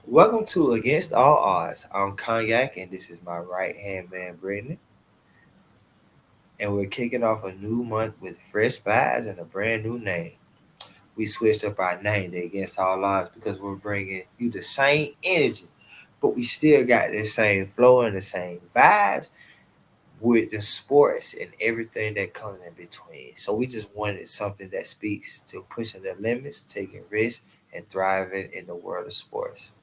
Welcome to Against All Odds. I'm Cognac, and this is my right hand man, Brittany. And we're kicking off a new month with fresh vibes and a brand new name. We switched up our name to Against All Odds because we're bringing you the same energy, but we still got the same flow and the same vibes with the sports and everything that comes in between. So we just wanted something that speaks to pushing the limits, taking risks, and thriving in the world of sports.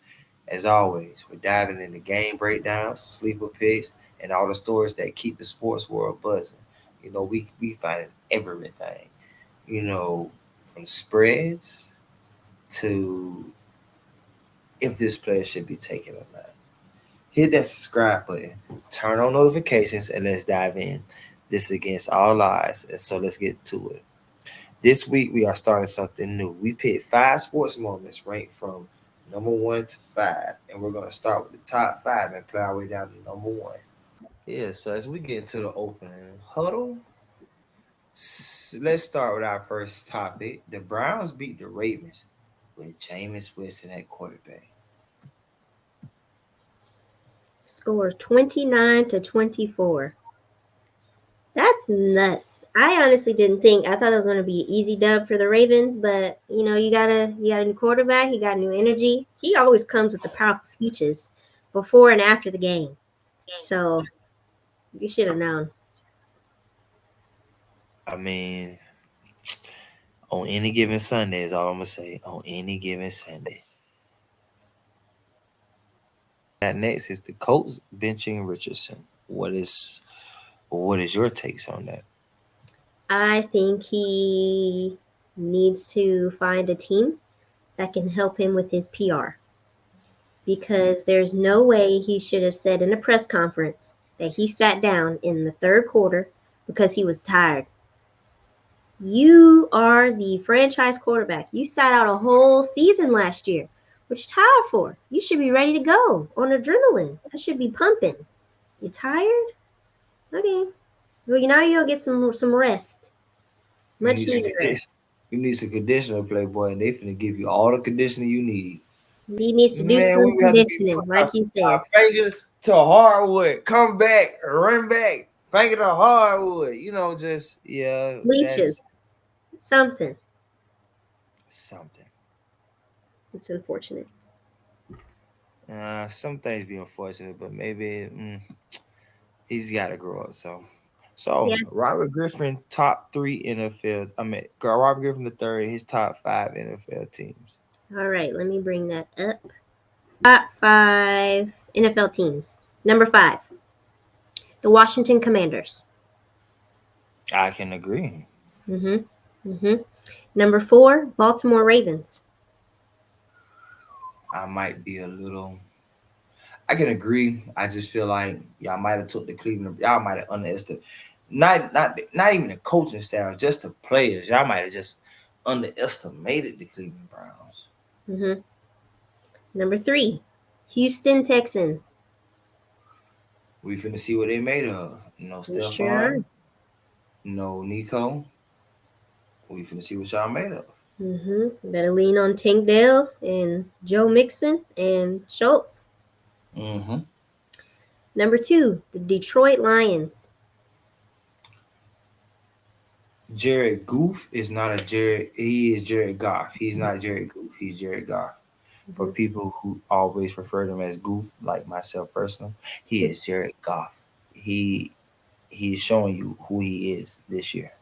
As always, we're diving into game breakdowns, sleeper picks, and all the stories that keep the sports world buzzing. We find everything. You know, from spreads to if this player should be taken or not. Hit that subscribe button, turn on notifications, and let's dive in. This is against all odds, and so let's get to it. This week we are starting something new. We picked 5 sports moments ranked from number 1 to 5, and we're gonna start with the top 5 and play our way down to number 1. Yeah, so as we get into the opening huddle, let's start with our first topic. The Browns beat the Ravens with Jameis Winston at quarterback. Score 29-24. That's nuts. I honestly didn't think. I thought it was going to be an easy dub for the Ravens, but you got a new quarterback, you got new energy. He always comes with the powerful speeches before and after the game. So you should have known. I mean, on any given Sunday is all I'm gonna say. On any given Sunday. That next is the Colts benching Richardson. What is your takes on that? I think he needs to find a team that can help him with his PR, because there's no way he should have said in a press conference that he sat down in the third quarter because he was tired. You are the franchise quarterback. You sat out a whole season last year. What you tired for? You should be ready to go on adrenaline. That should be pumping. You tired? Okay. Well, now you'll get some rest. You Much need some needed rest. condition. You need some conditioner, Playboy, and they finna give you all the conditioning you need. He needs to do Man, some we have to be conditioning, putting like he our says. fingers to hardwood. Come back, run back, finger to hardwood. Just Leeches. that's Something. something. It's unfortunate. Some things be unfortunate, but maybe he's got to grow up. So Yeah. Robert Griffin, top 3 NFL. Robert Griffin the third. His top 5 NFL teams. All right. Let me bring that up. Top 5 NFL teams. Number 5, the Washington Commanders. I can agree. Mm-hmm. Number 4, Baltimore Ravens. I might be a little. I can agree. I just feel like y'all might have took the Cleveland. Y'all might have underestimated. Not even the coaching staff, just the players. Y'all might have just underestimated the Cleveland Browns. Mm-hmm. Number 3, Houston Texans. We finna see what they made of. We sure are. Stephon. Nico. We finna see what y'all made of. Better lean on Tank Dell and Joe Mixon and Schultz. Mm-hmm. Number 2, the Detroit Lions. Jared Goof is not a Jared. He is Jared Goff. He's not Jared Goof. He's Jared Goff. For people who always refer to him as Goof, like myself personally, he is Jared Goff. He's showing you who he is this year.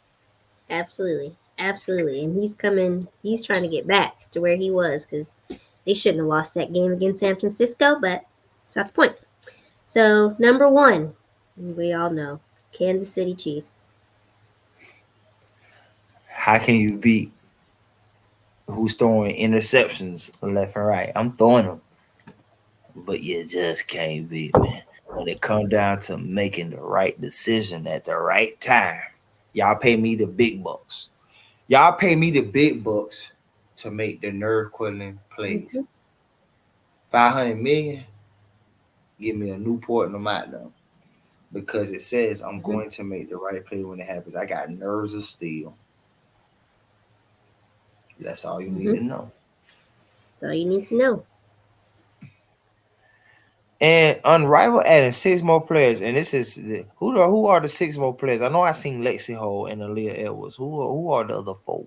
Absolutely. And he's trying to get back to where he was, because they shouldn't have lost that game against San Francisco, but that's not the point. So, number 1, we all know, Kansas City Chiefs. How can you beat who's throwing interceptions left and right? I'm throwing them, but you just can't beat me. When it comes down to making the right decision at the right time, y'all pay me the big bucks. Y'all pay me the big bucks to make the nerve quelling plays. 500 million, give me a Newport and a Magnum, because it says I'm going to make the right play when it happens. I got nerves of steel. That's all you need to know. That's all you need to know. And Unrivaled adding six more players, and this is who are the six more players? I know I seen Lexi Hole and Aaliyah Edwards. Who are the other four?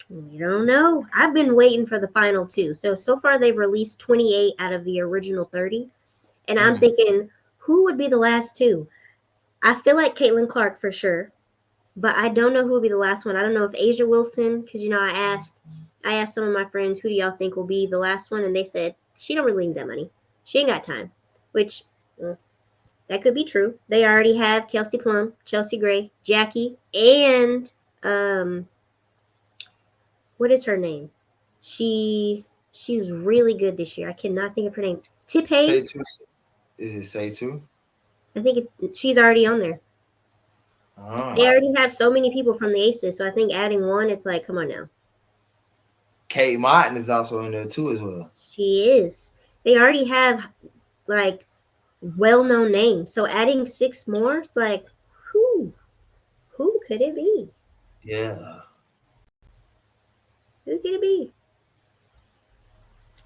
You don't know. I've been waiting for the final two. So far they've released 28 out of the original 30. And I'm Mm. thinking, who would be the last two? I feel like Caitlin Clark for sure, but I don't know who would be the last one. I don't know if Asia Wilson, because I asked some of my friends, who do y'all think will be the last one, and they said she don't really need that money. She ain't got time, which that could be true. They already have Kelsey Plum, Chelsea Gray, Jackie, and um, what is her name? She was really good this year. I cannot think of her name. Tip Say Hayes. two. Is it say two? I think she's already on there. They Ah, already have so many people from the Aces, so I think adding one, it's like, come on now. Kate Martin is also in there too as well. She is. They already have like well-known names, so adding six more, it's like, who? Who could it be? Yeah. Who could it be?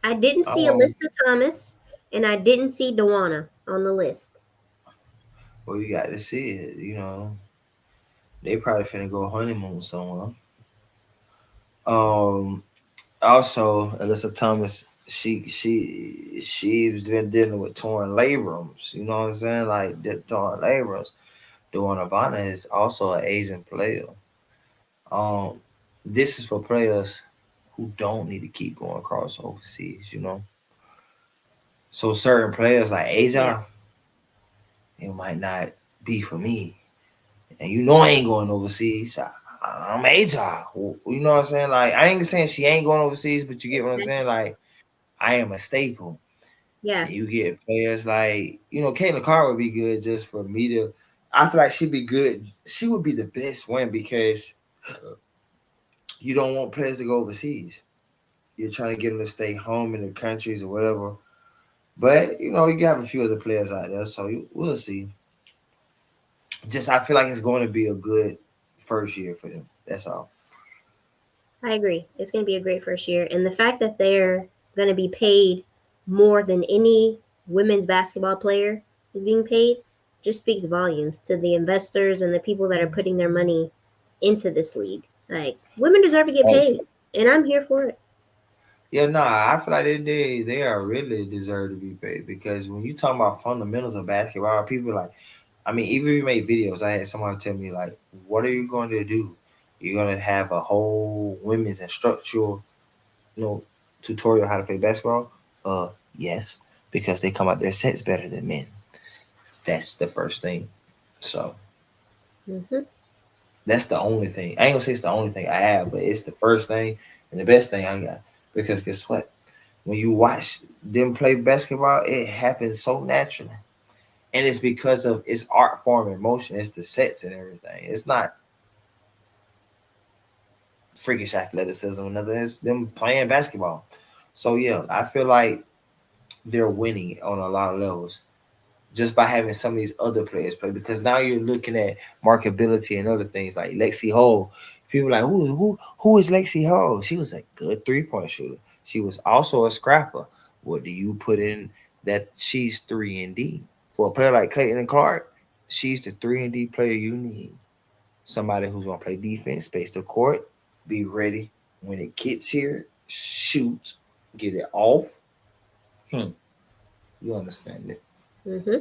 I didn't see Um. Alyssa Thomas, and I didn't see Dewana on the list. Well, you got to see it. They probably finna go honeymoon somewhere. Um. Also, Alyssa Thomas, she's been dealing with torn labrums. You know what I'm saying? Like torn labrums. Duana Bana is also an Asian player. Um, this is for players who don't need to keep going across overseas. So certain players like Yeah, Asia, it might not be for me. And I ain't going overseas. I'm Asia. You know what I'm saying? Like I ain't saying she ain't going overseas, but you get what I'm saying? Like I am a staple. yeah, And you get players like, Caitlin Carr would be good just for me to. I feel like she'd be good. She would be the best one because you don't want players to go overseas. You're trying to get them to stay home in the countries or whatever. But you have a few other players out there, so we'll see. Just I feel like it's going to be a good first year for them. That's all. I agree. It's going to be a great first year, and the fact that they're going to be paid more than any women's basketball player is being paid just speaks volumes to the investors and the people that are putting their money into this league. Like women deserve to get Oh, paid, and I'm here for it. yeah, nah, I feel like they are really deserve to be paid because when you talk about fundamentals of basketball, people like, I mean, even if you make videos, I had someone tell me like, "What are you going to do? You're going to have a whole women's instructional, you know, tutorial how to play basketball?" Yes, because they come out their sets better than men. That's the first thing. So Hmm. that's the only thing. I ain't gonna say it's the only thing I have, but it's the first thing and the best thing I got. Because guess what? When you watch them play basketball, it happens so naturally. And it's because of its art form and motion. It's the sets and everything. It's not freakish athleticism or nothing. It's them playing basketball. So yeah, I feel like they're winning on a lot of levels just by having some of these other players play. Because now you're looking at markability and other things like Lexi Hole. People are like who is Lexi Hole? She was a good 3-point shooter. She was also a scrapper. What do you put in that she's 3 and D? For a player like Clayton and Clark, she's the 3 and D player you need. Somebody who's gonna play defense, space the court, be ready when it gets here, shoot, get it off. Hmm. You understand it. Hmm.